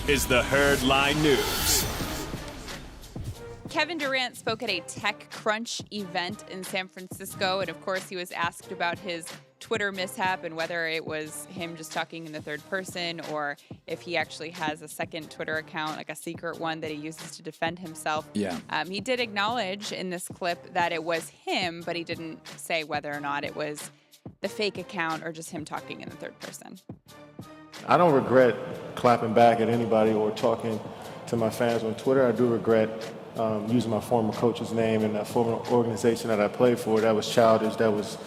is the Herd Line News. Kevin Durant spoke at a Tech Crunch event in San Francisco, and of course he was asked about his Twitter mishap and whether it was him just talking in the third person or if he actually has a second Twitter account, like a secret one that he uses to defend himself. Yeah. He did acknowledge in this clip that it was him, but he didn't say whether or not it was the fake account or just him talking in the third person. I don't regret clapping back at anybody or talking to my fans on Twitter. I do regret using my former coach's name and that former organization that I played for. That was childish. That was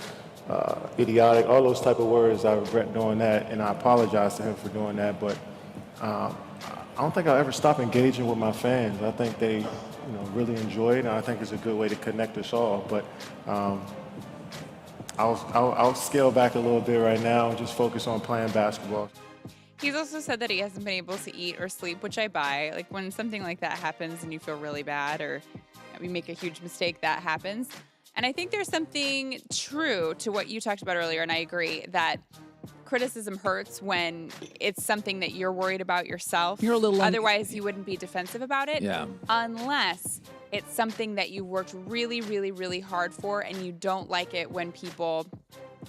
idiotic. All those type of words. I regret doing that, and I apologize to him for doing that. But I don't think I'll ever stop engaging with my fans. I think they, really enjoy it, and I think it's a good way to connect us all. But I'll scale back a little bit right now and just focus on playing basketball. He's also said that he hasn't been able to eat or sleep, which I buy. Like when something like that happens and you feel really bad or we make a huge mistake, that happens. And I think there's something true to what you talked about earlier, and I agree that criticism hurts when it's something that you're worried about yourself. You're a little Otherwise, you wouldn't be defensive about it. Yeah. Unless it's something that you worked really, really, really hard for and you don't like it when people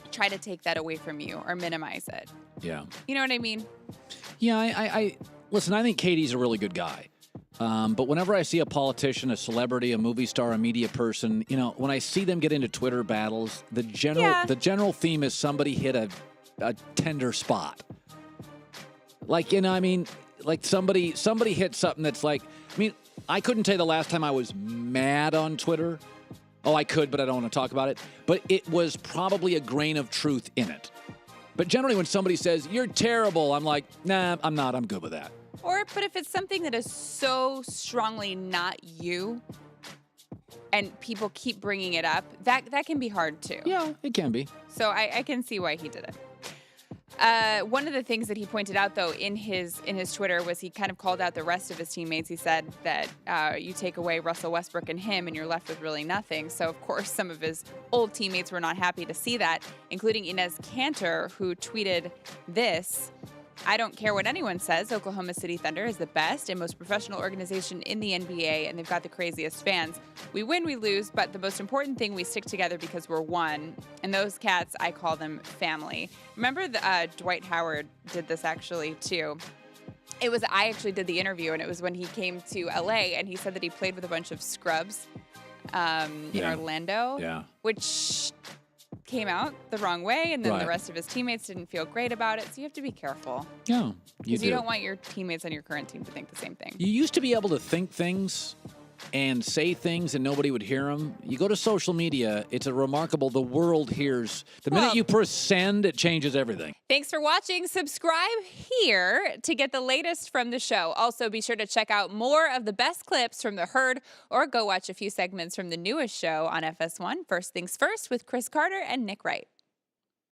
try to take that away from you or minimize it. Yeah. You know what I mean? Yeah, I listen, I think Katie's a really good guy. But whenever I see a politician, a celebrity, a movie star, a media person, when I see them get into Twitter battles, the general theme is somebody hit a tender spot. Like, like somebody hit something that's like, I couldn't tell you the last time I was mad on Twitter. Oh, I could, but I don't want to talk about it. But it was probably a grain of truth in it. But generally when somebody says, you're terrible, I'm like, nah, I'm not. I'm good with that. But if it's something that is so strongly not you and people keep bringing it up, that can be hard too. Yeah, it can be. So I can see why he did it. One of the things that he pointed out, though, in his Twitter was he kind of called out the rest of his teammates. He said that you take away Russell Westbrook and him, and you're left with really nothing. So, of course, some of his old teammates were not happy to see that, including Inez Cantor, who tweeted this. I don't care what anyone says. Oklahoma City Thunder is the best and most professional organization in the NBA, and they've got the craziest fans. We win, we lose, but the most important thing, we stick together because we're one. And those cats, I call them family. Remember Dwight Howard did this actually, too. I actually did the interview, and it was when he came to LA, and he said that he played with a bunch of scrubs in Orlando, which came out the wrong way, and then the rest of his teammates didn't feel great about it. So you have to be careful. Yeah, because you don't want your teammates on your current team to think the same thing. You used to be able to think things and say things and nobody would hear them. You go to social media, it's the world hears. The minute you press send, it changes everything. Thanks for watching. Subscribe here to get the latest from the show. Also, be sure to check out more of the best clips from The Herd or go watch a few segments from the newest show on FS1, First Things First, with Chris Carter and Nick Wright.